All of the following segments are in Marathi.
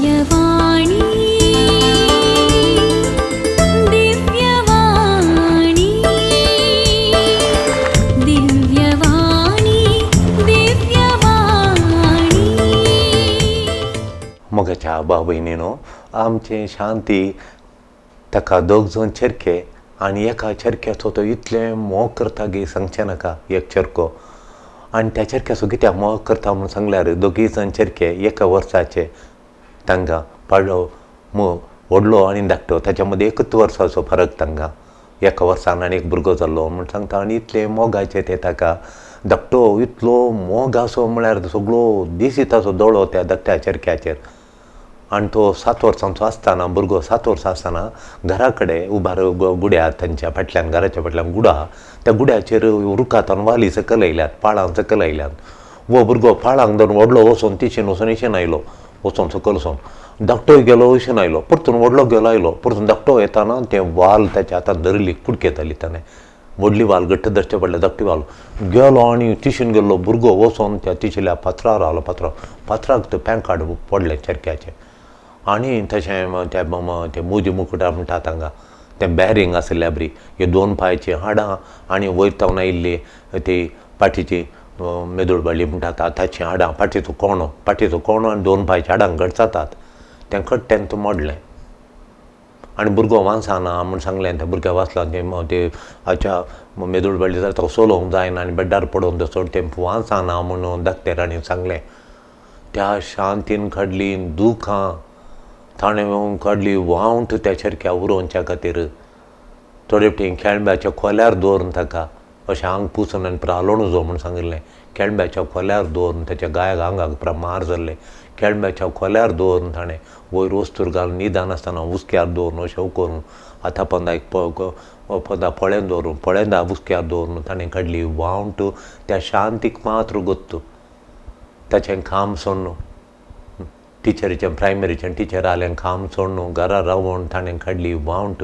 दिव्यवाणी दिव्यवाणी दिव्यवाणी दिव्यवाणी मोगाच्या भाव भयणीनो आमचे शांती ताका दोग जावन चरके आनी एका चरक्याचो तो इतलें मोग करता गे सांगचें नाका एक चरको आनी त्या चरक्याचो कित्याक मोग करता म्हणून सांगल्यार दोगी जाण चरके एका वर्साचे तांकां पाडलो व्हडलो आनी धाकटो ताच्या मदीं एकूच वर्साचो फरक तांकां एका वर्सान आनी एक भुरगो जाल्लो म्हूण सांगता आनी इतले मोगाचे ते ताका धाकटो इतलो मोग आसो म्हळ्यार सगळो दीस येताचो दोळो त्या धाकट्या चरक्याचेर आनी तो 7 वर्सांचो आसतना भुरगो 7 वर्सां आसतना घरा कडेन उबार गुड्या तांच्या फाटल्यान घराच्या फाटल्यान गुडा त्या गुड्याचेर रुखांत वाली सकयल आयल्यात पाळां सकयल आयल्यात वो भुरगो पाळांक धरून व्हडलो वचून तिशेन वचून इशेन आयलो वचून सकयल वचून धाकटोय गेलो इशेन आयलो परतून व्हडलो गेलो आयलो परतून धाकटो येताना तें वाल ताच्या हातान धरली कुडकेताली ताणें व्हडली वाल घट्ट धरचें पडलें धाकटी वाल गेलो आनी तिशेन गेल्लो भुरगो वचून त्या तिशेल्या फातरार रावलो फातराक तो पँकाड पडलें चरक्याचें आनी तशें ते मोदी मुकुटा म्हणटा तांकां तें बॅरींग आसलें बरी ह्यो 2 पांयाचीं हाडां आनी वयर तावन आयिल्ली ती पाठीची मेदूळबळी म्हणटा ताची हाडां पाठीचो कोणो आनी 2 पांयाच्या हाडांक घट जातात तें खट्ट्यान तो मोडलें आनी भुरगो वांसाना म्हूण सांगलें त्या भुरग्या वाचलां ते हाच्या मेदूळबळी जाता तो सोलोवंक जायना आनी बेड्डार पडोवन तो चड तेंप वांसाना म्हणून धाकटेरांनी सांगलें त्या शांतीन काडली दुखां ताणें काडली वावंट त्या चरक्या उरोवच्या खातीर थोडे फावटी खेळब्याच्या खोल्यार दवरून ताका अशें आंग पुसून आनी प्रालोण जो म्हूण सांगिल्लें खेळब्याच्या खोल्यार दवरून ताच्या गायाक आंगाक मार जाल्ले खेळब्याच्या खोल्यार दवरून ताणें वयर वस्तूर घालून निदान आसतना उस्क्यार दवरून अशें करून आतां पंदा फळें दवरून फळेंदा उस्क्यार दवरून ताणें काडली वावंट त्या शांतीक मात्र गोत्तू ताचें काम सोडून टिचरीचें प्रायमरीचें टिचर जालें काम सोडून घरा रावून ताणें काडली वावंट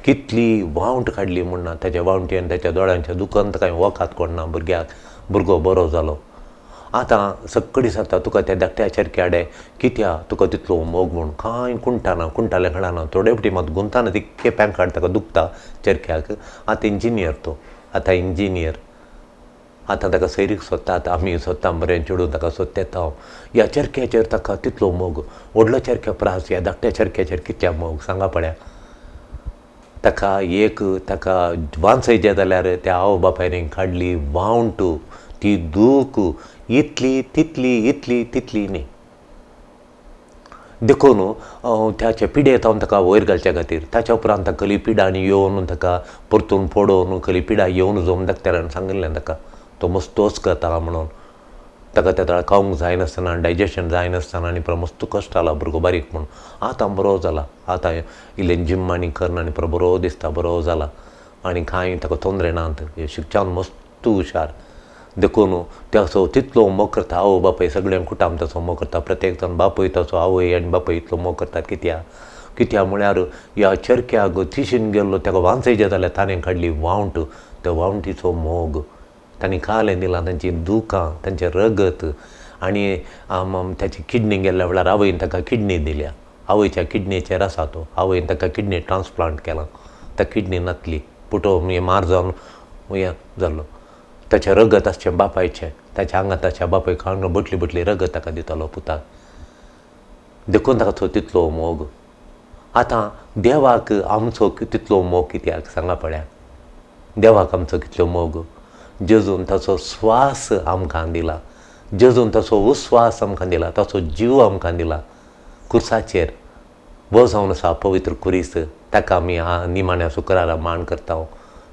कितली वावंट काडली म्हणना ताच्या वावंटेन ताच्या दोळ्यांच्या दुखन कांय वखात कोणना भुरगो बरो जालो आतां सक्क दिसता तुका त्या धाकट्या चरक्याडे कित्याक तुका तितलो मोग म्हूण कांय कुंटालें कळना थोडे फावटी मात गुंताना ती केप्यांक काड ताका दुखता चरक्याक आतां इंजिनियर आतां ताका सैरीक सोदतात आमी सोदता बरें चेडून ताका सोदता हांव ह्या चरक्याचेर ताका तितलो मोग व्हडलो चरक्या प्रास ह्या धाकट्या चरक्याचेर कित्याक मोग सांगा पळया ताका वांसय जे जाल्यार त्या आवय बापायन काडली वावंट ती दूख इतली तितली न्ही देखून त्याचे पिडेतावन ताका वयर घालच्या खातीर ताच्या उपरांत ताका खली पिडांनी येवन ताका परतून पडोवन खली पिडा येवन जोम धाकट्यारान सांगिल्लें ताका तो मस्तोच करता म्हणून ताका त्या खावंक जायनासतना डायजेशन जायनासतना आनी मस्त कश्ट जाला भुरगो बारीक म्हणून आतां बरो जाला आतां इल्लें जिम आनी करना आनी बरो दिसता बरो जाला आनी कांय ताका तोंदरे नात शिक्षान मस्त हुशार देखून ताचो तितलो मोग करता आवय बापूय सगळ्यांक कुटाम ताचो मोग करता प्रत्येक जाण बापूय ताचो आवय आनी बापूय इतलो मोग करतात कित्याक म्हळ्यार ह्या चरक्याक तिशीन गेल्लो ताका वांसय जे जाल्यार ताणें काडली वावंट त्या वावंटीचो मोग तांणी खालें दिलां तांची दुखां तांचें रगत आनी ताची किडनी गेल्ल्या वेळार आवयन ताका किडनी दिल्या आवयच्या किडनीचेर आसा तो आवयन ताका किडनी ट्रान्सप्लांट केलां ता किडनी नातली पुटो मार जावन हें जाल्लो ताचें रगत आसचें बापायचें ताच्या आंगात ताच्या बापाय खावन बटली रगत ताका दितालो पुताक देखून ताका तो तितलो मोग आतां देवाक आमचो तितलो मोग कित्याक सांगा पळया देवाक आमचो कितलो मोग जेजून ताचो स्वास आमकां दिला जेजून ताचो उस्वास आमकां दिला ताचो जीव आमकां दिला कुर्साचेर वो जावन आसा पवित्र कुरीस ताका आमी निमाण्या शुक्रारा मांड करता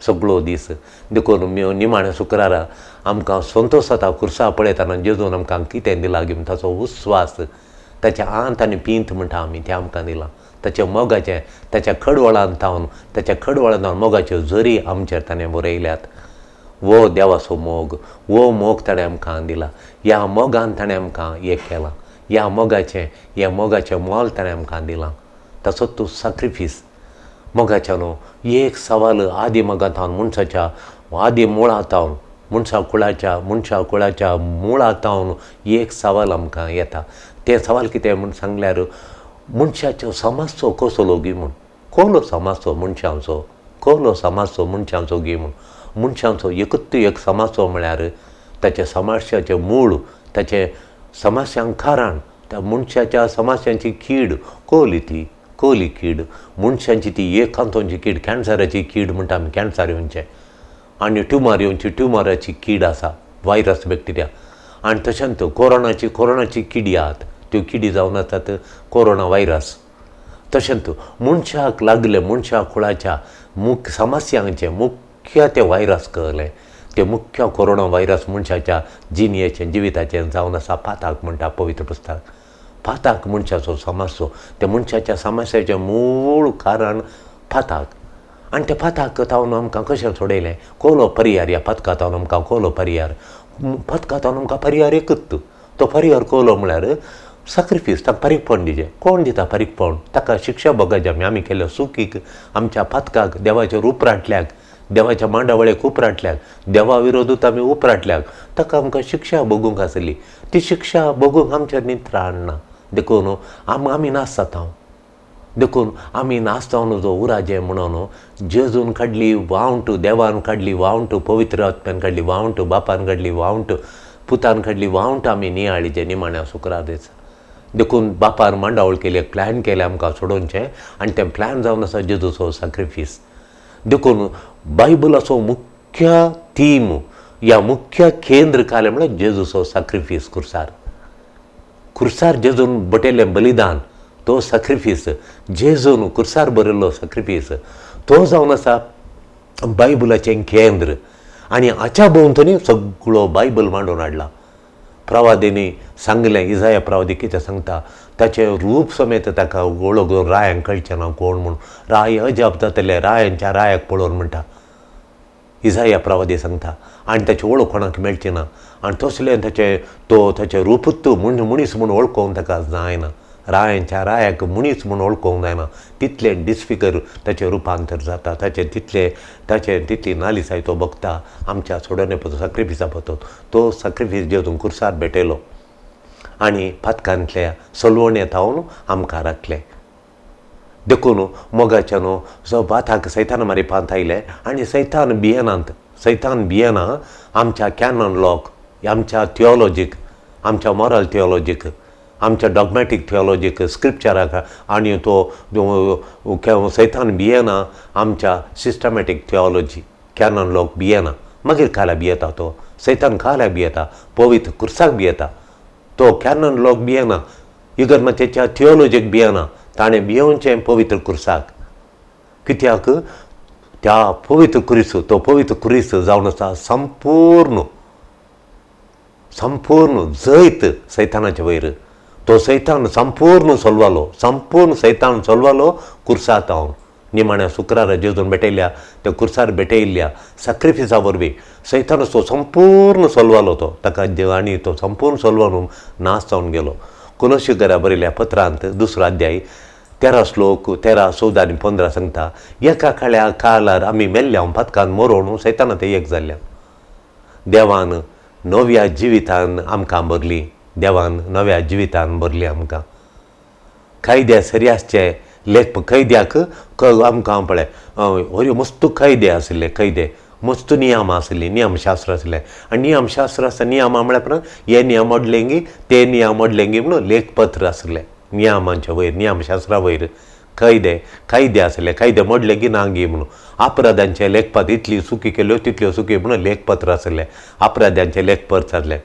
सगळो दीस देखून निमाण्या शुक्रारा आमकां संतोश जाता कुर्सा पळयतना जेजून आमकां कितें दिलां घेवन ताचो उस्वास ताच्या आंत आनी पिंत म्हणटा आमी तें आमकां दिलां ताच्या मोगाचें ताच्या खडवळांत मोगाच्यो झरी आमचेर ताणें बरयल्यात वो देवाचो मोग वो मोग ताणें आमकां दिला ह्या मोगान ताणें आमकां हें केलां ह्या मोगाचें मोल ताणें आमकां दिलां ताचो तूं सॅक्रिफीस मोगाच्या न्हू एक सवाल आदी मोगांतावन मनशाच्या आदी मुळांतावन मनशा कुळाच्या मुळांतावन एक सवाल आमकां येता ते सवाल कितें म्हूण सांगल्यार मनशाचो समाजचो कसो लोगी म्हूण कोलो समाजचो मनशांचो कोलो समाजचो मनशांचो गी म्हूण मनशांचो एकूच एक समाजचो म्हळ्यार ताच्या समस्याचें मूळ ताचे समस्यांक कारण त्या मनशाच्या समस्यांची कीड कोली कीड मनशांची ती एकांतोंची कीड कॅन्सराची कीड म्हणटा आमी कॅन्सर येवचें आनी ट्युमर येवची ट्युमराची कीड आसा व्हायरस बॅक्टेरिया आनी तशेंच कोरोनाची किडी आहात त्यो किडी जावन आसात कोरोना व्हायरस तशेंच मनशाक लागले मनशा कुळाच्या समस्यांचे मुख्य ते व्हायरस कहले ते मुख्य कोरोना व्हायरस मनशाच्या जिणेचें जिविताचें जावन आसा पाताक म्हणटा पवित्र पुस्तक पाताक मनशाचो समस्या त्या मनशाच्या समस्याचें मूळ कारण पाताक आनी त्या पाताक तावन आमकां कशें सोडयलें कोलो पर्यार ह्या पथकांतावन आमकां कोलो पर्यार पथकांतावन आमकां पर्यार एकूच तो पर्यार कोलो म्हळ्यार सॅक्रिफीस ताका फारीकपण दिजें कोण दिता फारीकपण ताका शिक्षा भोगोवचें आमी केल्या चुकीक आमच्या पथकाक देवाच्या उपरांतल्याक देवाच्या मांडावळेक उपरांतल्याक देवा विरोधूत आमी उपरांतल्याक ताका आमकां शिक्षा भोगूंक आसली ती शिक्षा भोगूंक आमच्या नित्राण ना देखून आमी नास जाता देखून आमी नासतावन जो उराजें म्हणून जेजून काडली वावंट देवान काडली वावंट पवित्र आत्म्यान काडली वावंट बापान काडली वावंट पुतान काडली वावंट आमी नियाळीचें निमाण्या शुक्रार दिसा देखून बापान मांडावळ केली प्लॅन केलें आमकां सोडोवचें आनी तें प्लॅन जावन आसा जेजूचो सॅक्रिफीस देखून बायबलाचो मुख्य थीम ह्या मुख्य केंद्र कालें म्हळ्यार जेजूचो सॅक्रिफीस खुर्सार जेजून बटयल्लें बलिदान तो सॅक्रिफीस जेजून खुर्सार बरयल्लो सॅक्रिफीस तो जावन आसा बायबलाचें केंद्र आनी हाच्या भोंवतणी सगळो बायबल मांडून हाडला प्रवादिनी सांगलें इजाया प्रवादी कितें सांगता ताचें रूप समेत ताका वळखून रायांक कळचें ना कोण म्हूण राय अजाप जातले रायांच्या रायाक पळोवन म्हणटा इजाया प्रवादी सांगता आनी ताची वळख कोणाक मेळची ना आनी तसलें ताचें रूपूच मनीस म्हूण वळखोवंक ताका जायना रायांच्या रायाक मनीस म्हूण वळखोवंक जायना तितलें डिस्फिगर ताचें रुपांतर जाता तितली नालिसाय तो भोगता आमच्या सोडोवणे पळोवन सॅक्रिफिसा पळोवन तो सॅक्रिफीस जेजून खुर्सार भेटयलो आनी पातकांतल्या सलवणे थावन आमकां राखलें देखून मोगाच्या न्हू पाताक सैतान मारिपांत आयले आनी सैतान भियेना आमच्या कॅनन लॉक आमच्या थियोलॉजीक आमच्या मॉरल थियोलॉजीक आमच्या डॉगमॅटीक थियोलॉजीक स्क्रिप्चराक आनी तो सैतान भियेना आमच्या सिस्टमॅटीक थियोलॉजी कॅनन लॉक भियेना मागीर खाला भियेता तो सैतान खाला भियेता पवित्र खुर्साक भियेता तो कॅनन लॉक भियेना इगर्माचेच्या थियोलॉजीक भियेना ताणें भियोवचें पवित्र खुर्साक कित्याक त्या पवित्र कुरीस जावन आसा संपूर्ण जैत सैतानाचे वयर तो सैतान संपूर्ण सोलवालो खुर्सा तावन निमाण्या शुक्रार जेजून भेटयल्या त्या खुर्सार भेटयल्ल्या सॅक्रिफिसा वरवीं सैतानाचो संपूर्ण सोलवालो तो ताका आनी तो संपूर्ण सोलवान नाश जावन गेलो कुलोशीकरा बरयल्या पत्रांत 2 अध्याय 13 श्लोक 13, 14 आनी 15 सांगता एका काळार आमी मेल्ल्या पथकान मरोवन सैतानात एक जाल्ल्या देवान नव्या जिवितान आमकां भरली आमकां कायद्या सरियासचे कैद्याक आमकां पळय अरे मस्त कैदे आसले मस्त नियम आसले नियमशास्त्र आसलें आनी नियमशास्त्र आसता नियम म्हळ्यार हे नियम मोडलेंगी ते नियम मोडलेंगी म्हणून लेखपत्र आसलें नियमांच्या वयर नियमशास्त्रा वयर कैदे आसले कैदे मोडले की नांगी म्हणून अपराधांचे लेखपत्र इतली चुकी केल्यो तितल्यो चुकी म्हणून लेखपत्र आसलें अपराधांचें लेखपत्र आसलें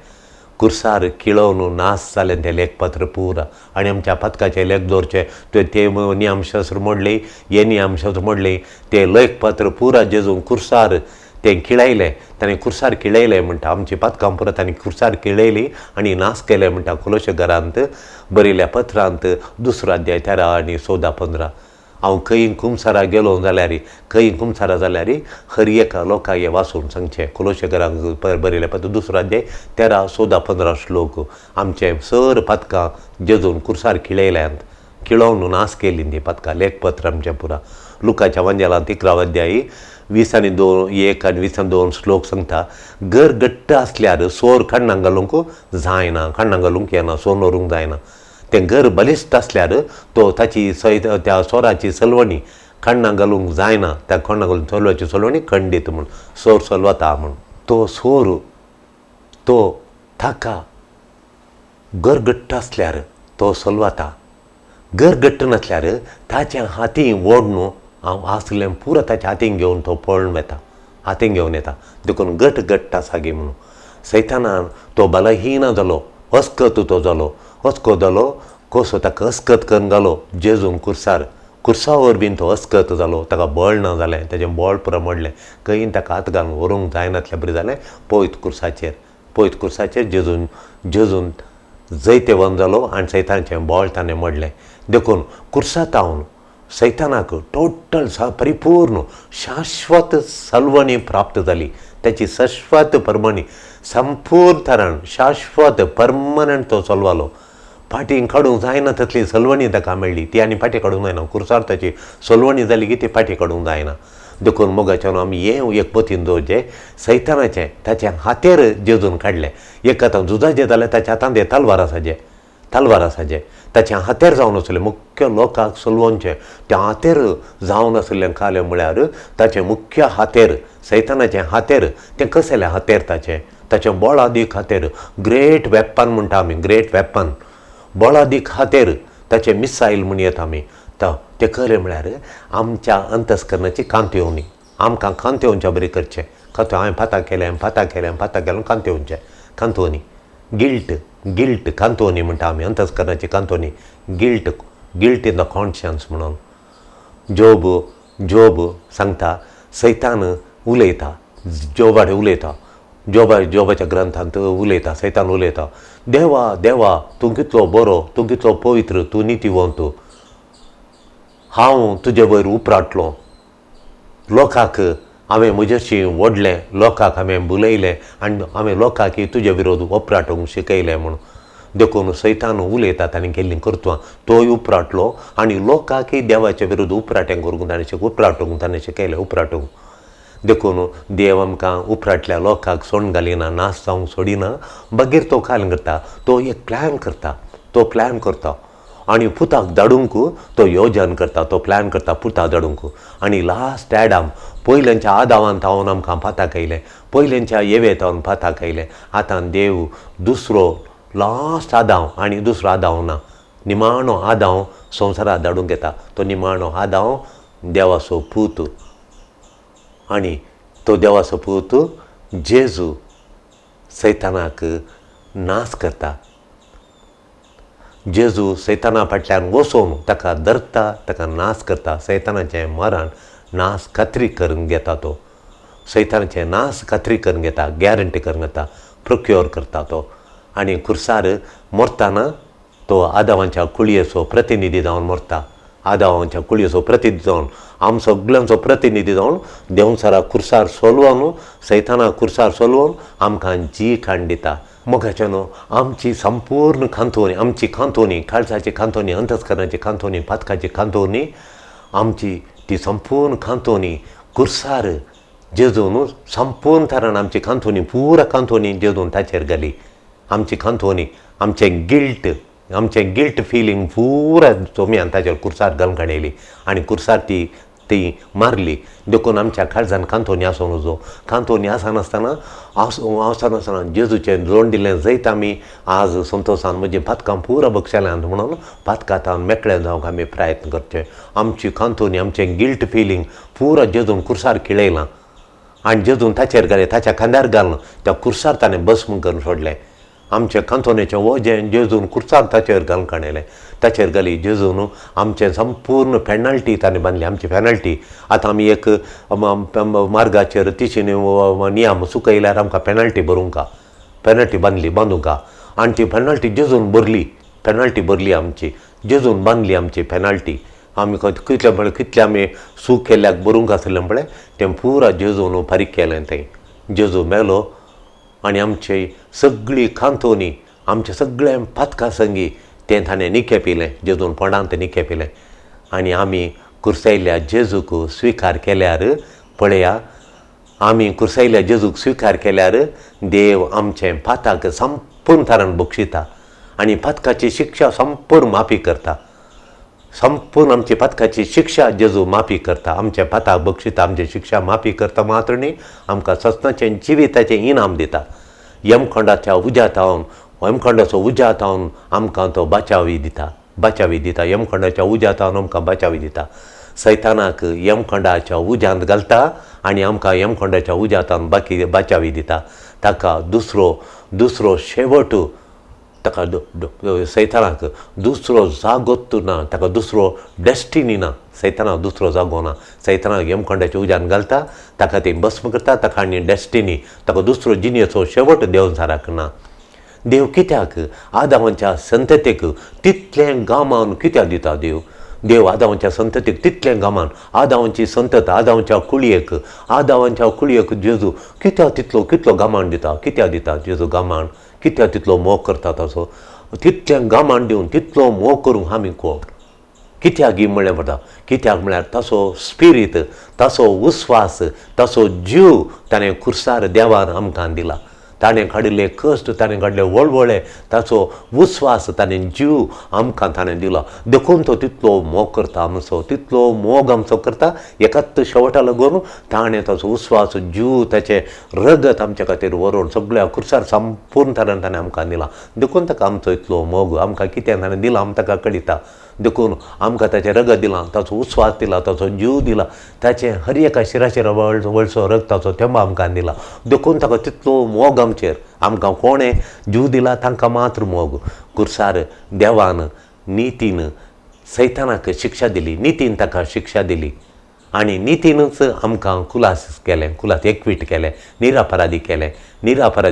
खुर्सार किळोवन नाश जालें तें लेखपत्र पुरा आनी आमच्या पथकाचे लेख दवरचे ते नियमशास्त्र मोडले हे नियमशास्त्र मोडले ते लेखपत्र पुरा जेजून खुर्सार तें किळयलें ताणें खुर्सार किळयलें म्हणटा आमची पथकां पुरो ताणें खुर्सार किळयली आनी नाश केलें म्हणटा कुलोशेकरांत बरयल्या पत्रांत 2 अध्याय 13 आनी 14, 15 हांव खंय कुमसारा गेलो जाल्यार हर एका लोकांक हें वाचून सांगचें कुलोशेकरांक बरयल्या पत्र 2 अध्याय 13, 14, 15 श्लोक आमचे सर पथकां जेजून खुर्सार किळोवन नाश केली ती पथकां लेखपत्र आमचें पुरा लुकाच्या वंजलांत 11 अध्याय 20 आनी 1 आनी 20 आनी 2 श्लोक सांगता घर घट्ट आसल्यार सोर खण्णांक घालूंक जायना खण्णांक घालूंक येना सोर व्हरूंक जायना तें घर बलिश्ट आसल्यार तो ताची त्या सोराची सलवणी खण्णां घालूंक जायना, त्या खण्णां घालून सोलवाची सलवणी खंडीत म्हूण सोर सलवता म्हूण. तो सोर तो ताका घर घट्ट आसल्यार तो सलवता, घर घट्ट नासल्यार ताच्या हातीं व्हड न्हू हांव आसलें पुरो ताच्या हातीन घेवन तो पळोवन येता, हातीन घेवन येता. देखून घट्ट आसा गे म्हणून सैतानान तो बलहीन जालो, अस्कत तो जालो, अस्को जालो कसो ताका अस्कत करून घालो जेजून कुर्सा वरवीं तो अस्कत जालो. ताका बळ ना जालें, ताचें बळ पुरो मोडलें, खंयीन ताका हात घालून व्हरूंक जायनातलें बरें जालें. पयत कुर्साचेर जेजून जैते वन जालो आनी सैतानाचें बळ ताणें मोडलें. देखून कुर्सांत हांव सैतानाक टोटल परिपूर्ण शाश्वत सलवणी प्राप्त जाली. त्याची शाश्वत परमणी संपूर्ण तरान शाश्वत परमनंट तो चलवालो. फाटीं काडूंक जायना तसली सलवणी ताका मेळ्ळी, ती आनी फाटीं काडूंक जायना. कुर्सार ताची सलवणी जाली की ती फाटीं काडूंक जायना. देखून मोगाच्यान आमी हें एक पतीन दवरचें, सैतानाचें ताच्या हातेर जेजून काडलें. एक आतां झुजाचें जाल्यार ताच्या हातांत हें तलवार आसाचें ताच्या हातेर जावन आसलें. मुख्य लोकांक सलवोनचें त्या हातेर जावन आसलें कालें म्हळ्यार ताचें मुख्य हातेर, सैतानाचें हातेर, तें कसलें हातेर ताचें बळादीक हातेर, ग्रेट वेपन म्हणटा आमी, ग्रेट वेपन, बळादीक हातेर ताचें मिसायल म्हूण येता आमी. तें खरें म्हळ्यार आमच्या अंतस्करणाची कांतिवणी, आमकां कांतिवनचें बरें करचें. हांवें फातां केलें कांतवनी, गिल्ट कांतवनी म्हणटा आमी, अंतस्करणाची कांतवनी, गिल्ट इन द कॉन्शियन्स म्हणून. जोब सांगता सैतान उलयता, जोबाडे उलयता, जोबाच्या ग्रंथांत उलयता, सैतान उलयता, देवा तूं कितलो बरो, तूं कितलो पवित्र, तूं नितीवंत, हांव तुजे वयर उपराटलो, लोकांक हांवें म्हजेशी व्हडलें, लोकांक हांवें बुलयलें आनी हांवें लोकांक तुजे विरोध उपराटूंक शिकयलें म्हूण. देखून सैतान उलयता ताणें केल्लीं कर्तुवां तोय उपराटलो आनी लोकांकय देवाचे विरोध उपराटूंक ताणें शिकयलें उपराटूंक. देखून देव आमकां उपराटल्या लोकांक सोडून घालिना, नाश जावंक सोडिना. मागीर तो काय करता, तो एक प्लॅन करता आनी पुताक धाडूंक तो योजन करता, तो प्लॅन करता पुताक धाडूंक. आनी लास्ट एडाम, पयल्यांच्या आदावांत हांव आमकां पाताक येयलें, पयल्यांच्या येवेत हांव पाताक येयलें. आतां देव दुसरो लास्ट आदाव आनी दुसरो आदाव ना, निमाणो आदाव संवसारांत धाडूंक येता. तो निमाणो आदाव देवाचो पूत आनी तो देवाचो पूत जेजू सैतानाक नाश करता. जेजू सैताना फाटल्यान वचून ताका धरता, ताका नाश करता. सैतानाचें मरण नाश खात्री करून घेता, तो सैतानाचें नाश खात्री करून घेता, गॅरंटी करून घेता, प्रोक्योर करता तो. आनी कुर्सार मरतना तो आदावांच्या कुळयेचो प्रतिनिधी जावन मरता, आदावांच्या कुळयेचो प्रतिनिधी जावन, आम सगळ्यांचो प्रतिनिधी जावन देंवसारा कुर्सार सोलवून, सैताना कुर्सार सोलवून आमकां जीक हाडून दिता. मोगाच्यान आमची संपूर्ण कांतवणी, आमची कांतवणी, काळजाची कांतवणी, अंतस्करणाची कांतवणी, पातकाची कांतवणी, आमची ती संपूर्ण कांतवणी कुर्सार जेजून संपूर्ण तरान आमची कांतवणी, पुरा कांतवणी जेजून ताचेर घाली. आमची कांतवणी, आमचें गिल्ट फिलींग पुरा सोम्यान ताचेर कुर्सार घालून काडयली आनी कुर्सार ती मारली. देखून आमच्या काळजान कांतवणी आसूं नजो. कांतवणी आसनासतना जेजूचें जोड दिलें जैत आमी आज संतोशान म्हजी पातकां पुरा बक्षल्यात म्हणून पातकांत मेकळें जावंक आमी प्रयत्न करचे. आमची कांतवणी, आमचें गिल्ट फिलींग पुरा जेजून कुर्सार खिळयलां आनी जेजून ताचेर घालें, ताच्या खांद्यार घालून त्या कुर्सार ताणें भस्म करून सोडलें. आमचें कांतवणेचें वजें जेजून कुर्सार ताचेर घालून काडलें, ताचेर घाली. जेजून आमचें संपूर्ण पेनल्टी ताणें बांदली, आमची पेनल्टी. आतां आमी एक मार्गाचेर तिची नियम चुकयल्यार आमकां पेनल्टी बांदूंक आनी ती पेनल्टी जेजून भरली आमची, जेजून बांदली आमची पेनल्टी. आमी कितलें आमी चूक केल्ल्याक बरोवंक आसलें पळय तें पुरा जेजून फारीक केलें. तें जेजू मेलो आनी आमची सगळी कांतवणी, आमचें सगळें पातकां संगी तें ताणें निकेपिलें, जेजून पोंडांत निकेपिलें. आनी आमी कुर्सायल्ल्या जेजूक स्विकार केल्यार, पळया, आमी कुर्सायल्ल्या जेजूक स्विकार केल्यार देव आमचें पाताक संपूर्ण तरान बक्षिता आनी पातकाची शिक्षा संपूर्ण माफी करता. संपूर्ण आमची पातकाची शिक्षा जेजू माफी करता. आमच्या पाताक बक्षिता, आमची शिक्षा माफी करता मात्र न्ही, आमकां सस्नाचें जिविताचें इनाम दिता. यमखंडाच्या उज्यातावन यमखंडाचो उज्यातावन आमकां तो बाचावी दिता. यमखंडाच्या उज्यातावन आमकां बाचावी दिता. सैतानाक यमखंडाच्या उज्यांत घालता आनी आमकां यमखंडाच्या उज्यातावन बाचावी दिता. ताका दुसरो शेवट ताका सैतानाक दुसरो जागोच ना, ताका दुसरो डेस्टिनी ना. सैतानाक दुसरो जागो ना. सैतानाक यमखंडाच्या उज्यान घालता, ताका ती भस्म करता, ताका आनी डेस्टिनी, ताका दुसरो जिणेचो शेवट देंवचाराक ना. देव कित्याक आदामाच्या संततेक तितलें गामान कित्याक दिता? देव आदामाच्या संततेक तितलें गामान, आदामाची संतत आदामाच्या कुळयेक जेजू कित्याक कितलो गामान दिता? कित्याक दिता जेजू गामान? कित्याक तितलो मोग करता ताचो? तितलें गामान दिवन तितलो मोग करूंक आमी कोण? कित्याक म्हणलें पडटा? कित्याक म्हळ्यार ताचो स्पिरीट, ताचो उस्वास, ताचो जीव ताणें खुर्सार देवान आमकां दिला. ताणें काडिल्ले कश्ट, ताणें काडिल्ले वळवळे, ताचो उस्वास, ताणें जीव आमकां ताणें दिला. देखून तो तितलो मोग करता आमचो, तितलो मोग आमचो करता. एकाच शेवटा लागून ताणें ताचो उस्वास, जीव, ताचें रगत आमच्या खातीर व्हरून सगळ्या खुर्सार संपूर्ण तरान ताणें आमकां दिला. देखून ताका आमचो इतलो मोग. आमकां कितें ताणें दिलां आमी ताका कळिता. देखून आमकां ताचें रगत दिलां, ताचो उस्वास दिला, ताचो जीव दिला, ताचें हर एका शिराचेर वळसो रगताचो थेंब आमकां दिला. देखून ताका तितलो मोग आमचेर. आमकां कोणें जीव दिला तांकां मात्र मोग. खुर्सार देवान नितीन सैतानाक शिक्षा दिली, नितीन ताका शिक्षा दिली आनी नितीनच आमकां खुलास एकवीट केलें, निरापराधी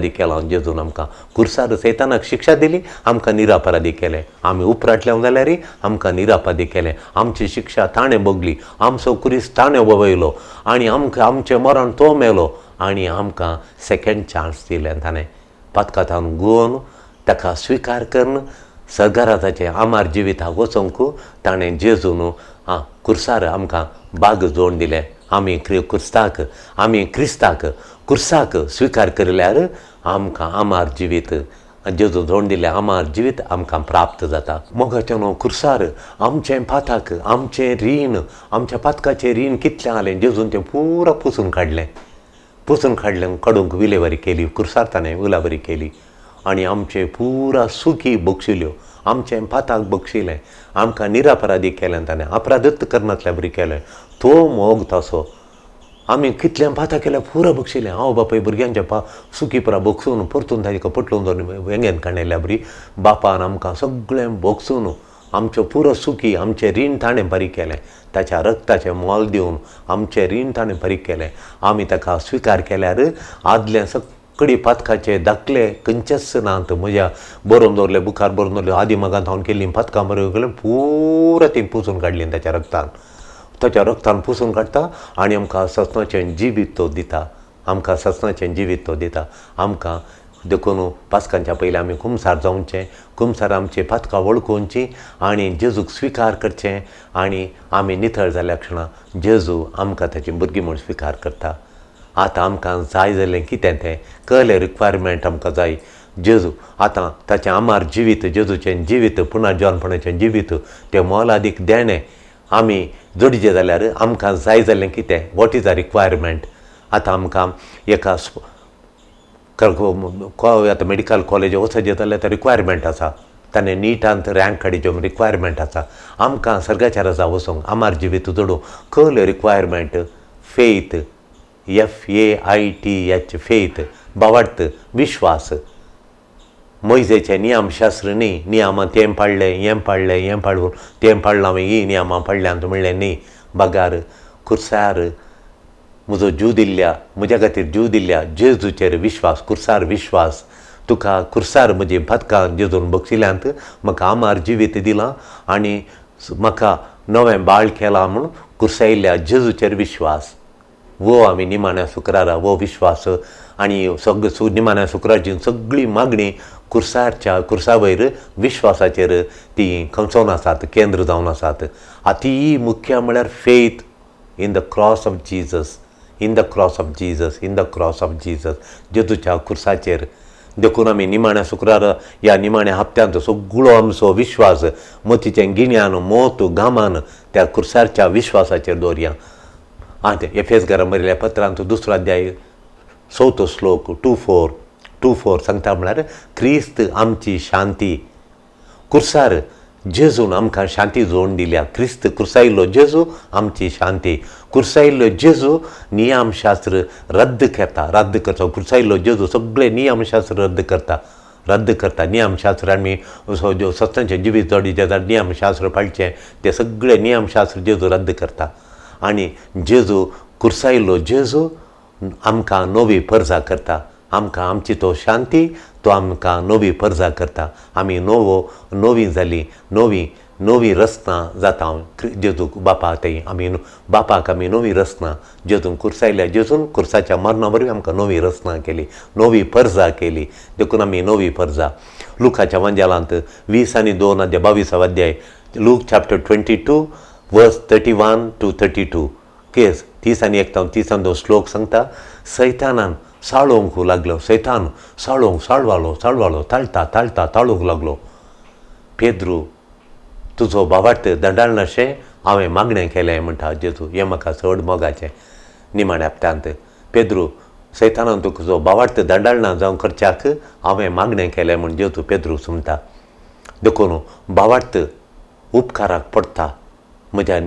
केलां जेजून आमकां. खुर्सार सैतानाक शिक्षा दिली, आमकां निरापराधी केलें. आमी उपरांतल्यान जाल्यार आमकां निरापराधी केलें. आमची शिक्षा ताणें भोगली, आमचो कुरीस ताणें वगयलो आनी आमचें मरण तो मेलो आनी आमकां सेकंड चान्स दिलें. ताणें पातकांतान गुवन ताका स्विकार करून सगराजाचें आमार जिविताक वचोंक ताणें जेजून खुर्सार आमकां बाग जोड दिलें. आमी क्रिस्ताक खुर्साक स्विकार केल्यार आमकां आमार जिवीत जेजू जोड दिलें. आमार जिवीत आमकां प्राप्त जाता. मोगाचें न्हू, खुर्सार आमचें पाताक, आमचें रीण, आमच्या पातकाचें रीण कितलें जालें जेजून तें पुरो पुसून काडलें, काडूंक विलेवारी केली. खुर्सार ताणें विलेवारी केली आनी आमचें पुरा सुखी बक्षिल्यो, आमचें पाताक बक्षिलें, आमकां निरापराधी केलें. ताणें अपराधीत करनातल्या बरी केलें. तो मोग ताचो. आमी कितलें पातां केलें पुरो बक्षिलें. हांव बापाय भुरग्यांच्या सुखी पुरा बक्षून परतून ताका पटलून दवरून वेंगेन काडलेल्या बरी बापान आमकां सगळें बक्षून आमचो पुरो सुखी, आमचें रीण ताणें बारीक केलें. ताच्या रक्ताचें मोल दिवन आमचें रीण ताणें बारीक केलें. आमी ताका स्विकार केल्यार आदलें सगळी पातकाचे दाखले खंयचेच नात. म्हज्या बरोवन दवरले, बुकार बरोवन दवरले, आदी मागांत हांवें केल्लीं पातकां बरोवन गेलें पुरो ती पुसून काडलीं ताच्या रक्तान पुसून काडटा आनी आमकां सस्नाचें जिवीत तो दिता. आमकां देखून पासकांच्या पयलीं आमी कुमसार जावचें, कुमसार आमची पातकां वळखुवचीं आनी जेजूक स्विकार करचें आनी आमी नितळ जाल्या क्षणां जेजू आमकां ताची भुरगीं म्हूण स्विकार करता. आतां आमकां जाय जालें कितें तें कहलें रिक्वायरमेंट आमकां जाय. जेजू आतां ताचें आमार जिवीत, जेजूचें जिवीत, पुनर्जन्मपणाचें जिवीत, तें मोलादीक देणें आमी जोडिचें जाल्यार आमकां जाय जालें कितें? What is a requirement? आतां आमकां एका आतां मेडिकल कॉलेज वचचें जाल्यार तें रिक्वायरमेंट आसा. ताणें नीटांत रँक काडिचो रिक्वायरमेंट आसा. आमकां सर्गाचाराचा वचोंक आमार जिवीत जोडूंक कहलें रिक्वायरमेंट फेथ, FAITH, फेथ, बावार्थ, विश्वास. मोइजेचे नियमशास्त्र न्ही, नियमां तें पाळलें, तें पाळलां हांवें, ही नियमां पाळल्यांत म्हणलें न्ही. बागार खुर्सार म्हज्या खातीर जीव दिल्ल्या जेजूचेर विश्वास, खुर्सार विश्वास. तुका खुर्सार म्हजी पातकां जेजून बक्षिल्यांत म्हाका आमार जिवीत दिलां आनी म्हाका नवें बाळ केलां म्हूण खुर्सायिल्ल्या जेजूचेर विश्वास. वो आमी निमाण्या शुक्रारा वो विश्वास आनी निमाण्या शुक्राची सगळी मागणी खुर्सा वयर विश्वासाचेर ती खंचोवन आसात, केंद्र जावन आसात. अती मुख्य म्हळ्यार faith in the cross of Jesus, जेजूच्या खुर्साचेर देखून आमी निमाण्या शुक्रार ह्या निमाण्या हप्त्यांत सगळो आमचो विश्वास मतीचें गिन्यान मोत घामान त्या कुर्सारच्या विश्वासाचेर दवरया. एफेसकारांक बरयल्या पत्रांत 2 अध्याय 4 श्लोक 2:4 सांगता म्हळ्यार क्रिस्त आमची शांती. कुर्सार जेजून आमकां शांती जोडून दिल्या. क्रिस्त कुर्सायिल्लो जेजू आमची शांती. कुर्सायिल्लो जेजू नियमशास्त्र रद्द करता. कुर्सायिल्लो जेजू सगळे नियमशास्त्र रद्द करता. नियमशास्त्र आमी सत्यांचें जिवीत जोडीचें जाल्यार नियमशास्त्र पाळचें तें सगळें नियमशास्त्र जेजू रद्द करता. आनी जेजू कुर्सायिल्लो जेजू आमकां नवी पर्जा करता. आमकां आमची तो शांती तो आमकां नवी पर्जा करता. आमी नवी जाली नवी रचना जाता. जेजूक बापाक आमी बापाक आमी नवी रचना जेजून कुर्सायल्या जेजून कुर्साच्या मरणा वरवीं आमकां नवी रचना केली, नवी पर्जा केली. देखून आमी नवी पर्जा. लुकाच्या वंजालांत 20 आनी 2 अध्याय 22 अध्याय लूक चॅप्टर 22 वर्स 31 to 32 केस 30 आनी 2 श्लोक सांगता. सैतानान साळोवंक लागलो. सैतान साळवालो ताळूंक लागलो. पेद्रू तुजो भावार्थ दंडाळनाशें हांवें मागणें केलें म्हणटा जेजू. हें म्हाका चड मोगाचें. निमाण्या हप्त्यांत पेद्रू सैतानान तुजो भावार्थ दंडाळना जावं करच्याक हांवें मागणें केलें म्हण जेजू पेद्रू म्हणटा. देखून भावार्थ उपकाराक पडटा. म्हज्या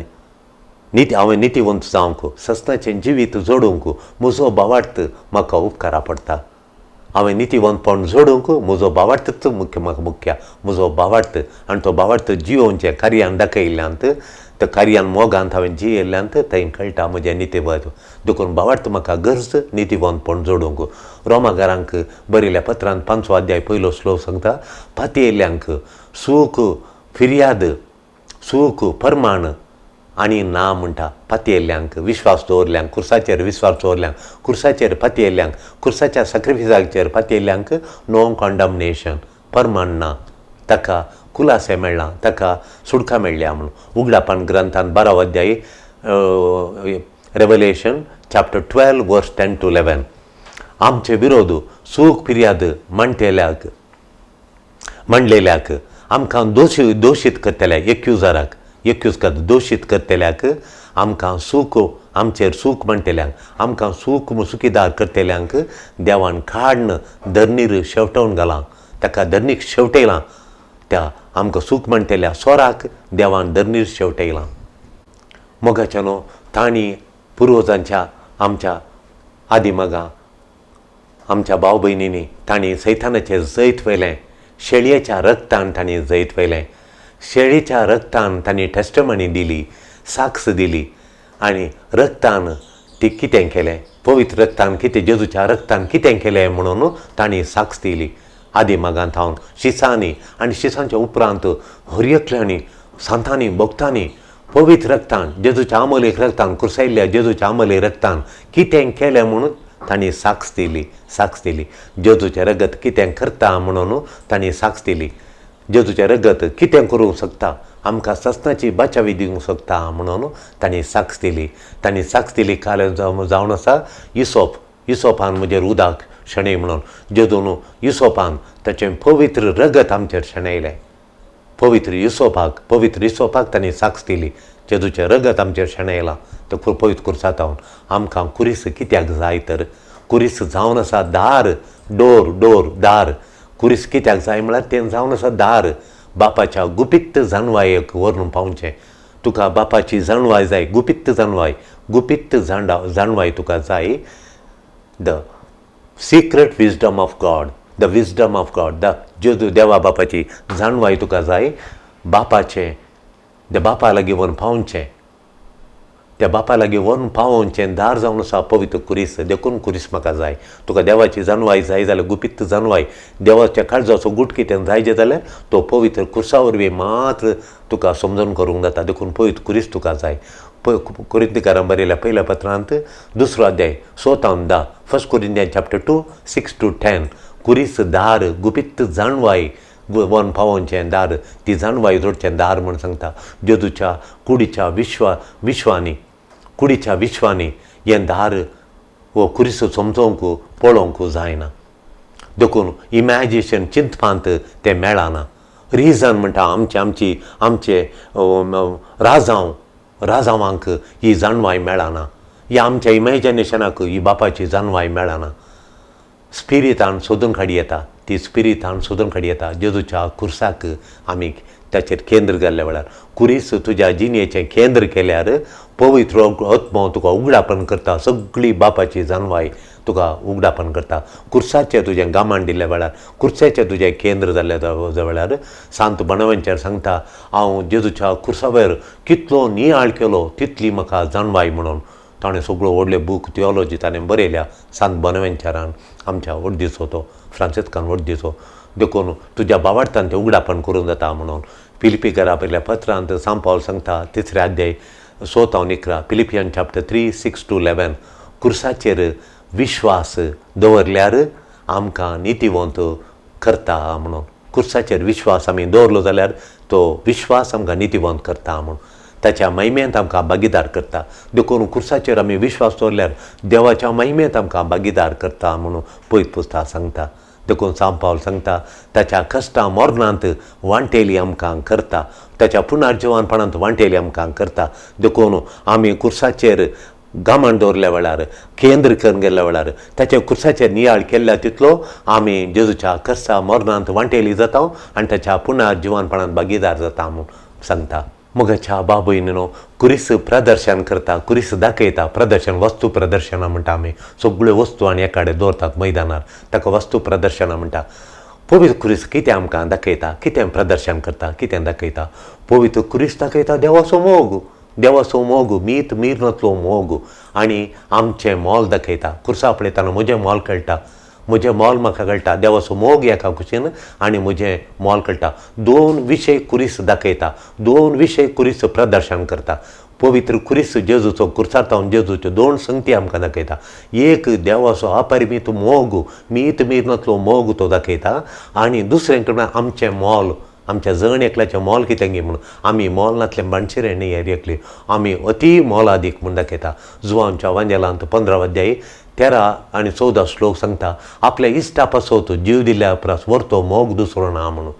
हांवें नितीवंत जावंक सस्नाचें जिवीत जोडूंक म्हजो भावार्थ म्हाका उपकारा पडटा. हांवें नितीवंतपण जोडूंक म्हजो भावार्थच म्हाका मुख्य. म्हजो भावार्थ आनी तो भावार्थ जियोवचें कार्यान दाखयिल्ल्यांत त्या कार्यान मोगांत हांवें जियेल्ल्यांत थंय कळटा म्हजें नितीवंत. देखून भावार्थ म्हाका गरज नितीवंतपण जोडूंक. रोमाकारांक बरयल्या पत्रांत 5 अध्याय 1 श्लोक सांगता. पातयेल्ल्यांक सूख फिर्याद सूख फरमाण आनी ना म्हणटा. पातयेल्ल्यांक विश्वास दवरल्यांक कुर्साचेर विश्वास दवरल्यांक कुर्साचेर पातयेल्ल्यांक कुर्साच्या सॅक्रिफिसाचेर पातयेल्ल्यांक नो कॉन्डमनेशन फरमाण ना. ताका खुलासे मेळ्ळा, ताका सुडका मेळ्ळ्या म्हणून. उगडापण ग्रंथान 12 अध्याय रेवलेशन चॅप्टर 12 वर्स 10 to 11 आमचे विरोध सूख फिर्याद मांडलेल्याक आमकां दोशीत करतल्याक दोशीत करतल्याक आमकां सूख आमचेर सूख म्हणटल्यांक आमकां सुखीदार करतल्यांक देवान खाडन धरणीर शेवटोवन घालां. ताका धरणीक शेवटयलां. त्या आमकां सूख म्हणटल्या सोराक देवान धरणीर शेवटयलां. मोगाच्यानो तांणी पुर्वजांच्या आमच्या आदिमगां आमच्या भाव भयणींनी तांणी सैतानाचेर जैत वयलें. शेळयेच्या रक्तान तांणी जैत वयलें. शेळीच्या रक्तान तांणी टेस्टमनी दिली, साक्ष दिली. आनी रक्तान ती कितें केलें, पवित्र रक्तान कितें जेजूच्या रक्तान कितें केलें म्हणून तांणी साक्ष दिली. आदिमागांत हांव शिसांनी आनी शिसांच्या उपरांत हरयेकल्यांनी सांतांनी भक्तांनी पवित्र रक्तान जेजूच्या आमोलेक रक्तान कुर्सायिल्ल्या जेजूच्या आमोलेक रक्तान कितें केलें म्हणून तांणी साक्ष दिली. जेजूचें रगत कितें करता म्हणून तांणी साक्ष दिली. जेजूचें रगत कितें करूंक शकता, आमकां सस्नाची बाचावी दिवंक शकता म्हणून तांणी साक्ष दिली. तांणी साक्ष दिली काल जावन आसा युसोपान म्हजेर उदक शेणय म्हणून. जेजून युसोपान ताचें पवित्र रगत आमचेर शेणयलें. पवित्र युसोपाक तांणी साक्ष दिली. जेजूचें रगत आमचेर शेणयलां. तें पवित्र कुर्सांत आमकां कुरीस कित्याक जाय तर कुरीस जावन आसा दार दार. कुरीस कित्याक जाय म्हळ्यार तें जावन आसा दार. बापाच्या गुपित्त जाणवायेक व्हरून पावचें. तुका बापाची जाणवाय जाय, गुपित्त जाणवाय तुका जाय. The secret wisdom of God, the wisdom of God, Jezu देवा बापाची जाणवाय तुका जाय. बापा लागीं व्हरून पावचें. त्या बापा लागीं व्हरून पावोवचें दार जावन आसा पवित्र कुरीस. देखून कुरीस म्हाका जाय. तुका देवाची जाणवाय जाय जाल्यार गुपित्त जाणवाय देवाच्या काळजाचो गूट कितें जाय जाल्यार तो पवित्र कुर्सा वरवीं मात्र तुका समजून करूंक जाता. देखून पवित्र कुरीस तुका जाय. कोरिंथीकारांक बरयल्या पयल्या पत्रांत 2 अध्याय 7-10 1 Corinthians chapter 2 6 to 10 कुरीस दार गुपित्त जाणवाय वन पावोवचें दार, ती जाणवाय जोडचें दार म्हूण सांगता. जेजूच्या कुडीच्या विश्वानी हें दार वो कुरीस समजोवंक पळोवंक जायना. देखून इमॅजिनेशन चिंतपांत तें मेळना. रिजन म्हणटा आमचे राजांवांक ही जाणवाय मेळना, ह्या आमच्या इमॅजिनेशनाक ही बापाची जाणवाय मेळना. स्पिरितान सोदून काडी येता, ती स्पिरितान सोदून काडी येता. जेजूच्या खुर्साक आमी ताचेर केंद्र घाल्ल्या वेळार, कुरीस तुज्या जिणेचें केंद्र केल्यार पवित्र आत्मो तुका उगडापण करता, सगळी बापाची जाणवाय तुका उगडापण करता. कुर्साचें तुजें गामान दिल्ल्या वेळार, कुर्साचें तुजें केंद्र जाल्ल्या वेळार सांत बनवंचर सांगता, हांव जेजूच्या खुर्सा वयर कितलो नियाळ केलो तितली म्हाका जाणवाय म्हणून. ताणें सगळो व्हडले बूक थियोलॉजी ताणें बरयल्या सांत बनवंचरान, आमच्या व्हडदिचो तो फ्रांसिस्कान व्हडदिचो. देखून तुज्या बावार्थान तें उगडापण करूं जाता म्हणून. फिलिपिकारा पहिल्या पत्रांत सांत पावल सांगता 3 अध्याय 6-11, फिलिपियन चॅप्टर 3 6-11, कुर्साचेर विश्वास दवरल्यार आमकां नितीवंत करता म्हणून. कुर्साचेर विश्वास आमी दवरलो जाल्यार तो विश्वास आमकां नितीवंत करता म्हणून. ताच्या महिमेंत आमकां भागीदार करता. देखून कुर्साचेर आमी विश्वास दवरल्यार देवाच्या महिमेंत आमकां भागीदार करता म्हणून पयत पुस्तक सांगता. देखून सांत पावल सांगता, ताच्या कश्टां मरणांत वांटेली आमकां करता, ताच्या पुनर्जिवानपणांत वांटेली आमकां करता. देखून आमी कुर्साचेर गामान दवरल्या वेळार, केंद्र करून गेल्ल्या वेळार, ताच्या कुर्साचेर नियाळ केल्ल्या तितलो आमी जेजूच्या कश्टा मरणांत वांटेली जाता आनी ताच्या पुनर्जिवानपणांत भागीदार जाता म्हणून सांगता. मोगाच्या बाबयनो, कुरीस प्रदर्शन करता, कुरीस दाखयता. प्रदर्शन, वस्तू प्रदर्शनां म्हणटा आमी. सगळ्यो वस्तू आनी एकाडे दवरतात मैदानार, ताका वस्तू प्रदर्शनां म्हणटा. पवित्र कुरीस कितें आमकां दाखयता, कितें प्रदर्शन करता, कितें दाखयता? पवित्र कुरीस दाखयता देवाचो मोग, देवाचो मोग, मीत मीरनतलो मोग आनी आमचें मोल दाखयता. कुर्सा पळयतना म्हजें मोल कळटा, म्हजें मोल म्हाका कळटा, देवाचो मोग एका कुशीन आनी म्हजें मोल कळटा. 2 विशय कुरीस दाखयता, 2 विशय कुरीस प्रदर्शन करता. पवित्र कुरीस जेजूचो कुर्सातावन जेजूच्यो 2 संगती आमकां दाखयता. एक देवाचो अपरिमीत मोग, मीत मीरनतलो मोग तो दाखयता आनी दुसरें कडल्यान आमचें मोल, आमच्या जण एकल्याचें मोल कितें गे म्हणून. आमी मोलनातले माणशेर न्ही हेर एकली, आमी अती मोलादीक म्हूण दाखयता. जुवांच्या वांजेलांत 15 अध्याय 13 आनी 14 श्लोक सांगता, आपल्या इश्टा पासत जीव दिल्ल्या उपरांत व्हरतो मोग दुसरो ना म्हणून.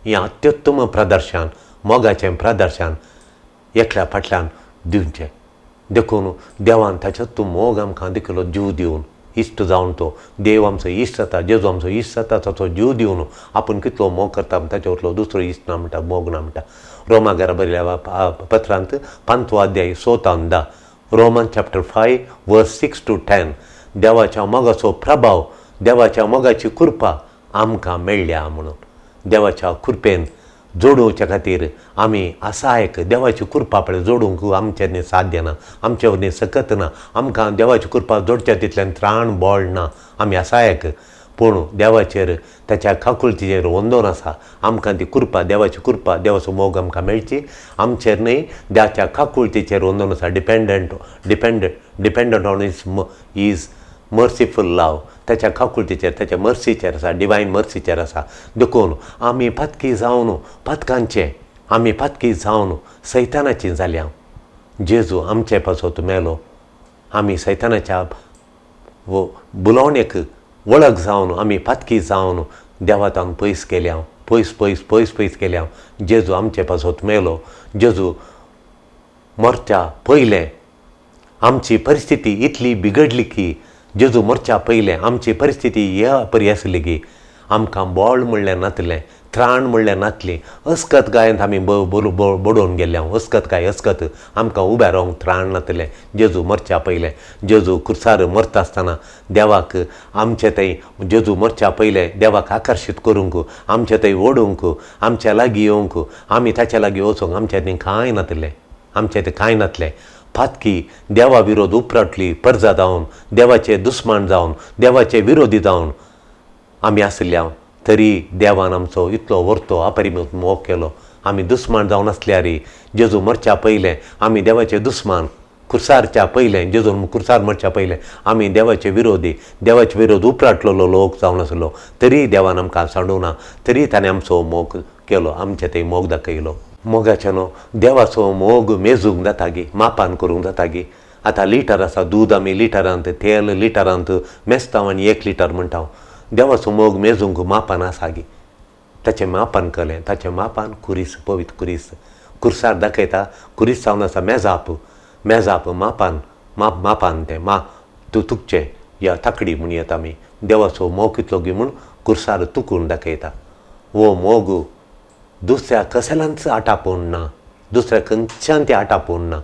हें अत्युत्तम प्रदर्शन, मोगाचें प्रदर्शन एकल्या फाटल्यान दिवचें. देखून देवान ताच्यात मोग आमकां दिकलो जीव दिवन, इश्ट जावन तो देव आमचो इश्ट जाता, जेजू आमचो इश्ट जाता, ताचो जीव दिवन आपूण कितलो मोग करता ताचे वरलो दुसरो इश्ट ना म्हणटा, मोग ना म्हणटा. रोमाघरा बरयल्या पत्रांत 5 अध्याय 6-10, रोमन चॅप्टर 5 वर्स 6-10, देवाच्या मोगाचो प्रभाव, देवाच्या मोगाची कृपा आमकां मेळ्ळ्या म्हणून. देवाच्या कृपेन जोडूच्या खातीर आमी आसायक देवाची कृपा पळय जोडूंक आमचें न्ही साध्य ना, आमचे न्ही सकत ना. आमकां देवाची कृपा जोडच्या तितल्यान त्राण बळ ना, आमी आसायक. पूण देवाचेर ताच्या काकुळतीचेर वंदन आसा. आमकां ती कृपा, देवाची कृपा, देवाचो मोग आमकां मेळची. आमचेर न्ही देवाच्या काकुळतीचेर वंदन आसा. डिपेंडंट ऑन इज मर्सीफूल लव, ताच्या काकुळतीचेर, ताच्या मर्सीचेर आसा, डिवायन मर्सीचेर आसा. देखून आमी पातकी जावन पातकांचे, आमी पातकी जावन सैतानाची जाल्या. जेजू आमचे पासत मेलो, आमी सैतानाच्या बुलोवणेक वळख जावन आमी पातकी जावन देवातान पयस केल्या, पयस केल्या. जेजू आमचे पासत मेलो. जेजू मरच्या पयलें आमची परिस्थिती इतली बिगडली की जेजू मरच्या पयलें आमची परिस्थिती ह्या परी आसली की आमकां बोळ म्हणलें नातलें, त्राण म्हणलें नातली. अस्कत गायन आमी बडोवन गेल्ल्या, अस्कत आमकां उब्या रावंक त्राण नातलें. जेजू मरच्या पयलें, जेजू खुर्सार मरता आसतना देवाक आमचे थंय, जेजू मरच्या पयलें देवाक आकर्शीत करूंक, आमचे थंय ओडूंक, आमच्या लागीं येवंक, आमी ताच्या लागीं वचूंक आमचें थंय कांय नातलें, आमचें थंय कांय नातलें. फातकी देवा विरोध उपराटली पर्जा जावन, देवाचे दुस्मान जावन, देवाचे विरोधी जावन आमी आसल्या तरी देवान आमचो इतलो व्हरतो अपरिमीत मोग केलो. आमी दुस्मान जावन आसल्यारय जेजू मरच्या पयलें आमी देवाचे दुस्मान, खुर्सारच्या पयलें जेजून खुर्सार मरच्या पयलें आमी देवाचे विरोधी, देवाचे विरोध उपराटलेलो लोक जावन आसलो. तरी देवान आमकां सांडूना, तरी ताणें आमचो मोग केलो, आमचे थंय मोग दाखयलो. मोगाचे न्हू देवाचो मोग मेजूंक जाता गे, मापान करूंक जाता गे. आतां लिटर आसा, दूद आमी लिटरांत, तेल लिटरांत मेजता आनी 1 लिटर म्हणटा. देवाचो मोग मेजूंक मापान आसा गे ताचें मापान केलें ताचें मापान कुरीस पवित्र कुरीस कुर्सार दाखयता कुरीस जावन आसा मेजाप मापान तें तुकचें या थाकडी म्हण येता आमी देवाचो मोग कितलो गी म्हूण कुर्सार तुकून दाखयता वो मोग दुसऱ्या कसल्यांच आटापून ना दुसऱ्या खंयच्यान तें आटापून ना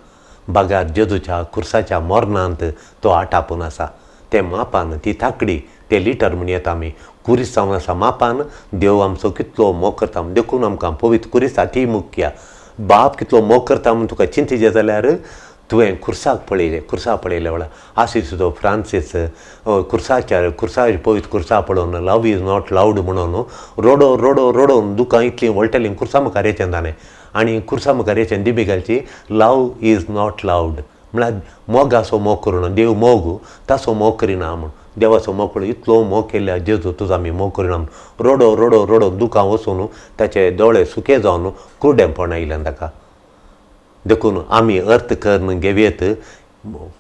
बागार जेजूच्या कुर्साच्या मोरणांत तो आटापून आसा ते मापान ती थाकडी ते लिटर म्हण येता आमी कुरीस जावन आसा मापान देव आमचो कितलो मोग करता देखून आमकां पवित्र कुरीसा ती मुख्य बाप कितलो मोग करता म्हूण तुका चिंतिजे जाल्यार तुवें कुर्साक पळयले वळा आसीस तो फ्रांसीस कुर्सा पवित्र कुर्सा पळोवन लव इज नॉट लावड म्हणून रोडोवन दुकां इतलीं व्हडटेलीं कुर्सा मुखार ताणें आनी कुर्सा मुखार दिबी घालची लव इज नॉट लावड म्हळ्यार मोगाचो मोग करून देव मोग ताचो मोग करिना म्हूण देवाचो मोग पळय इतलो मोग केल्या जेजू तुजो आमी मोग करिना म्हूण रोडो दुकां वचून ताचे दोळे सुके जावन कुर्डेंपण आयिल्ल्यान ताका देखून आमी अर्थ करून घेवयेत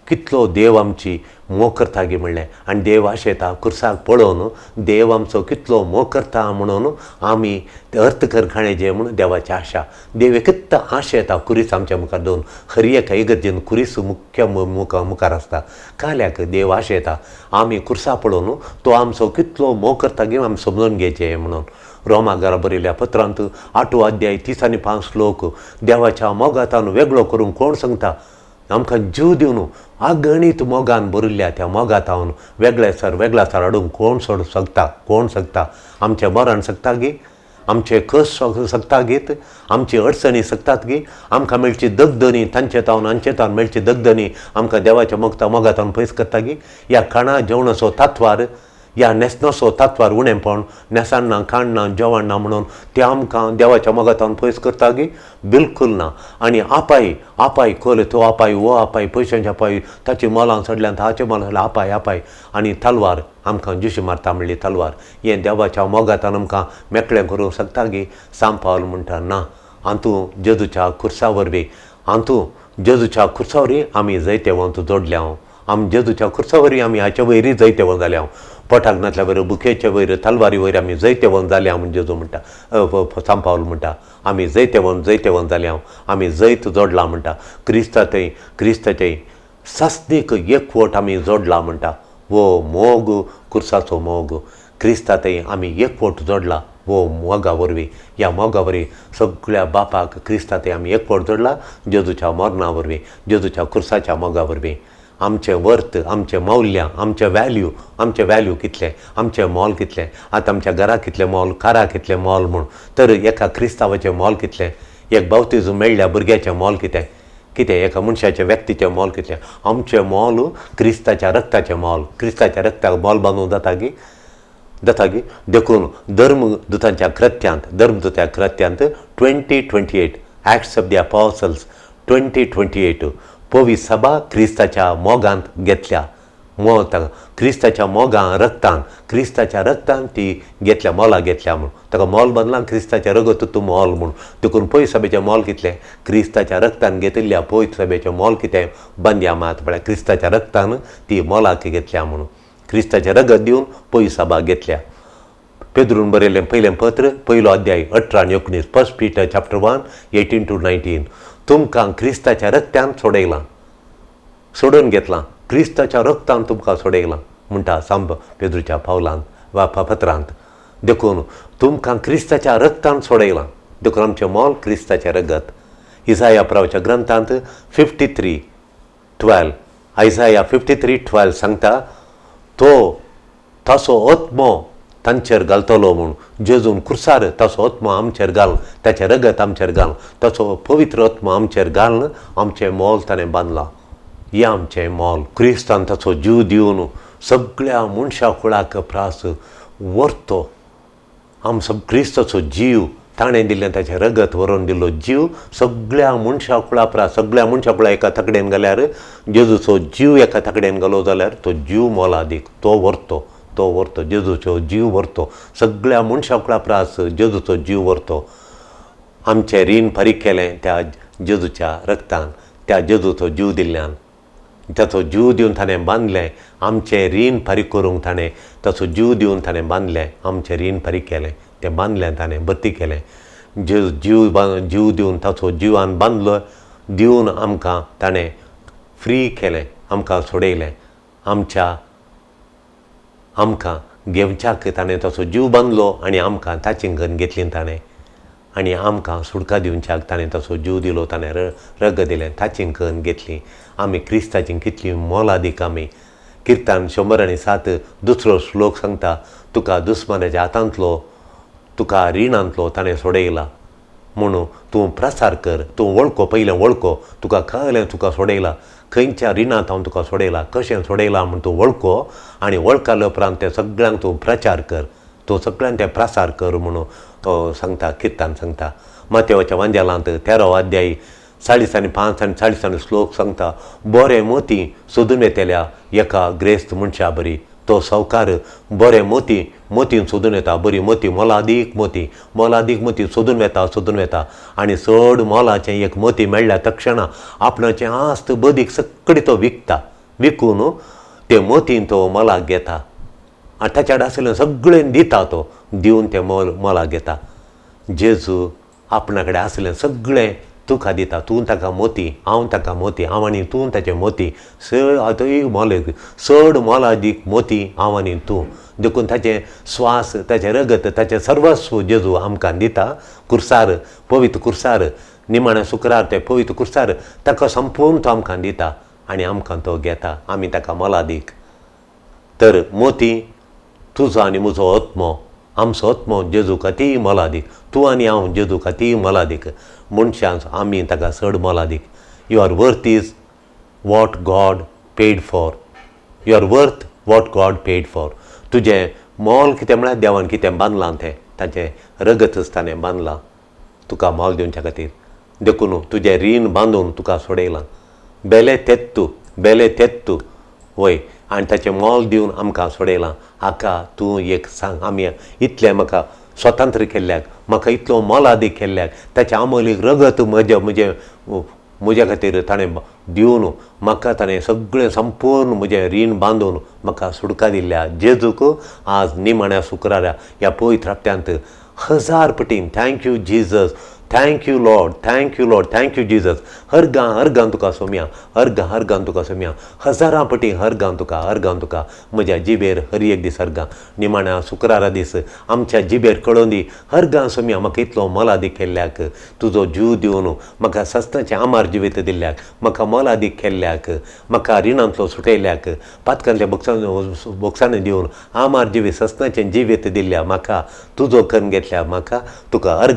कितलो देव आमची मोग करता गे म्हणलें आनी देव आशेता कुर्साक पळोवन देव आमचो कितलो मोग करता म्हणून आमी अर्थ कर खाणें जें म्हूण देवाची आशा देव कित्त आशेता कुरीस आमच्या मुखार दवरून खरी एका इगर्जेन कुरीस मुख्य मुखार आसता काल्याक देव आशेता आमी कुर्सा पळोवन तो आमचो कितलो मोग करता गे आमी समजून घेवचें म्हणून रोमाघरा बरयल्या पत्रांत 8 अध्याय 30 आनी 5 श्लोक देवाच्या मोगातान वेगळो करून कोण सांगता आमकां जीव दिवन अगणीत मोगान बरिल्ल्या त्या मोगातावन वेगळा सर हाडूंक कोण सकता आमचें मरण सकता गे आमचे कस सकता घेत आमची अडचणी सकतात गे आमकां मेळची दगदनी तांचे तावन मेळची दगदनी आमकां देवाच्या मोगातावन पयस करता गे ह्या खाणा जेवणाचो तात्वार या नेसनाचो तात्वार उणेंपण नेसान ना खाण ना जेवण ना म्हणून ते आमकां देवाच्या मोगातावन पयस करता गे बिलकूल ना आनी आपाय खोल तो आपाय पयशांचे आपाय ताची मोलां चडल्यान ताचे मोल आपाय आनी तलवार आमकां जुशी मारता म्हणली तलवार हें देवाच्या मोगातान आमकां मेकळें करूंक शकता गे सांपावल म्हणटा ना हातूं जेजूच्या कुर्सा वरवीं जेजूच्या कुर्सा वरवीं आमी जायते वंत जोडल्या आमी जेजूच्या कुर्सा वरवीं आमी हाचे वयरी जायते वंत जाल्या पोटाक नातल्या वयर बुकेचे वयर तलवारी वयर आमी जैते वन जाल्या म्हूण जेजू म्हणटा सांपावल म्हणटा आमी जैते वन जाल्या आमी जैत जोडला म्हणटा क्रिस्ताचें सासणीक एकवट आमी जोडला म्हणटा वो मोग कुर्साचो मोग क्रिस्ताचें आमी एकवट जोडला वो मोगा वरवीं ह्या मोगा वरवीं सगळ्या बापाक क्रिस्ताचें आमी एकवट जोडला जेजूच्या मरणा वरवीं जेजूच्या कुर्साच्या मोगा वरवीं आमचें वर्थ आमचें मौल्य आमचें वॅल्यू कितलें आमचें मोल कितलें आतां आमच्या घरा कितलें मोल कारा कितलें मोल म्हूण तर एका क्रिस्तांवाचें मोल कितलें एक बावतिजम मेळ्ळ्या भुरग्याचें मोल कितें एका मनशाचें व्यक्तीचें मोल कितलें आमचें मोल क्रिस्ताच्या रक्ताचें मोल क्रिस्ताच्या रक्ताक मोल बांदूं जाता गी देखून धर्मदुतांच्या कृत्यांत 20:28 ॲक्ट्स ऑफ द अपॉसल्स 20:28 पवित्र सभा क्रिस्ताच्या मोगांत घेतल्या क्रिस्ताच्या क्रिस्ताच्या रक्तान ती घेतल्या मोला घेतल्या म्हूण ताका मोल बदला क्रिस्ताच्या रगत तूं मोल म्हूण देखून पवित्र सभेचें मोल कितलें क्रिस्ताच्या रक्तान घेतिल्ल्या पवित्र सभेचें मोल कितें बंद्या मात म्हळ्यार क्रिस्ताच्या रक्तान ती मोलाक घेतल्या म्हणून क्रिस्ताचें रगत दिवन पवित्र सभा घेतल्या पेद्रून बरयलें पयलें पत्र 1 अध्याय 18 आनी 19 1 Peter chapter 1 18-19 तुमकां क्रिस्ताच्या रक्त्यान सोडून घेतलां क्रिस्ताच्या रक्तान तुमकां सोडयलां म्हणटा सांब पेद्रूच्या पावलांत वा पत्रांत देखून तुमकां क्रिस्ताच्या रक्तान सोडयलां देखून आमचें मोल क्रिस्ताचें रगत इसाया प्रवाच्या ग्रंथांत 53:12 सांगता तो ताचो आत्मो तांचेर घालतलो म्हूण जेजून कुर्सार ताचो आत्मो आमचेर घाल ताचें रगत आमचेर घाल ताचो पवित्र आत्मो आमचेर घालन आमचें मोल ताणें बांदलां हें आमचें मोल क्रिस्तान ताचो जीव दिवन सगळ्या मनशा कुळाक प्रास व्हरतो क्रिस्ताचो जीव ताणें दिल्लें ताचें रगत व्हरून दिल्लो जीव सगळ्या मनशा कुळा प्रास सगळ्या मनशा कुळा एका तकडेन घाल्यार जेजूचो जीव एका तकडेन घालो जाल्यार तो जीव मोलादीक तो व्हरतो जेजूचो जीव व्हरतो सगळ्या मनशा कुळा प्रास जेजूचो जीव व्हरतो आमचें रीण फारीक केलें त्या जेजूच्या रक्तान त्या जेजूचो जीव दिल्ल्यान ताचो जीव दिवन ताणें बांदलें आमचें रीण फारीक करूंक ताणें ताचो जीव दिवन ताणें बांदलें आमचें रीण फारीक केलें तें बांदलें ताणें भर्ती केलें जीव दिवन ताचो जिवान बांदलो दिवन आमकां ताणें फ्री केलें आमकां सोडयलें आमकां घेवच्याक ताणें ताचो जीव बांदलो आनी आमकां ताची गन घेतली ताणें आनी आमकां सुडका दिवच्याक ताणें ताचो जीव दिलो ताणें रग दिलें ताची गन घेतली आमी क्रिस्ताची कितली मोलादीक आमी किर्तन 107 दुसरो श्लोक सांगता तुका दुस्मानाच्या हातांतलो तुका रिणांतलो ताणें सोडयला म्हणून तूं प्रसार कर तूं वळखो पयलें वळखो तुका कळलें तुका सोडयला खंयच्या रिणांत हांव तुका सोडयला कशें सोडयलां म्हूण तूं वळखो आनी वळखले उपरांत तें सगळ्यांक तूं प्रचार कर तूं सगळ्यांक तें प्रसार कर म्हणून तो सांगता किर्तन सांगता माथेवाच्या वांजेलांत 13 अध्याय 40 आनी 5 आनी 40 श्लोक सांगता बरें मोती सोदून येतेल्या एका ग्रेस्त मनशा बरी तो सावकार बरें मोतीन सोदून येता बरी मोती मोलादीक मोती सोदून वेता आनी चड मोलाचें एक मोती मेळ्ळ्या तक्षणा आपणाचें आस्त बदीक सगळी तो विकून ते मोतीन तो मोलाक घेता आनी ताच्या कडेन आसलें सगळें दिता तो दिवन तें मोलाक घेता जेजू आपणा कडेन आसलें सगळें तुका दिता तूं ताका मोती हांव ताका मोती हांव आनी तूं ताचें मोती चड मोलादीक मोती हांव आनी तूं देखून ताचें स्वास ताचें रगत ताचें सर्वस्व जेजू आमकां दिता कुर्सार पवित्र कुर्सार निमाण्या शुक्रार तें पवित्र कुर्सार ताका संपूर्ण तो आमकां दिता आनी आमकां तो घेता आमी ताका मोलादीक तर मोती तुजो आनी म्हजो आत्मो आमचो आत्मो जेजूक अती मोलादीक तूं आनी हांव जेजूक अती मोलादीक मनशांक आमी ताका चड मोलादीक your worth is what God paid for your worth what God paid for तुजें मोल कितें म्हळ्यार देवान कितें बांदलां तें ताचें रगतच ताणें बांदलां तुका मोल दिवच्या खातीर देखून तुजें रीण बांदून तुका सोडयलां बेले तेत्तू वय आनी ताचें मोल दिवन आमकां सोडयलां हाका तूं एक सांग आमी इतलें म्हाका स्वतंत्र केल्ल्याक म्हाका इतलो मोलादीक केल्ल्याक ताचें अमोलीक रगत म्हज्या खातीर ताणें दिवन म्हाका ताणें सगळें संपूर्ण म्हजें रीण बांदून म्हाका सुडका दिल्या जेजूक आज निमाण्या शुक्रारा ह्या पवित्र हप्त्यांत 1000 पटीन thank you Jesus thank you Lord Jesus हर गां तुका सोम्या हर गां तुका सोम्या 1000 पटी हर गां तुका म्हज्या जिबेर हर एक दीस हर गां निमाण्या शुक्रारा दीस आमच्या जिबेर कळोवन दी हर गां सोम्या म्हाका इतलो मोलादीक केल्ल्याक तुजो जीव दिवन म्हाका सस्ताचें आमार जिवीत दिल्ल्याक म्हाका मोलादीक केल्ल्याक म्हाका रिणांतलो सुटयल्याक पातकांतल्या बोक्सांनी दिवन आमार जिवीत सस्ताचें जिवीत दिल्ल्या म्हाका तुजो करून घेतल्या म्हाका तुका हर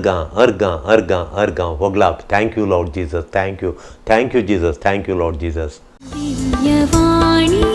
गां वगलाप thank you Lord Jesus thank you Jesus thank you Lord Jesus Divyavani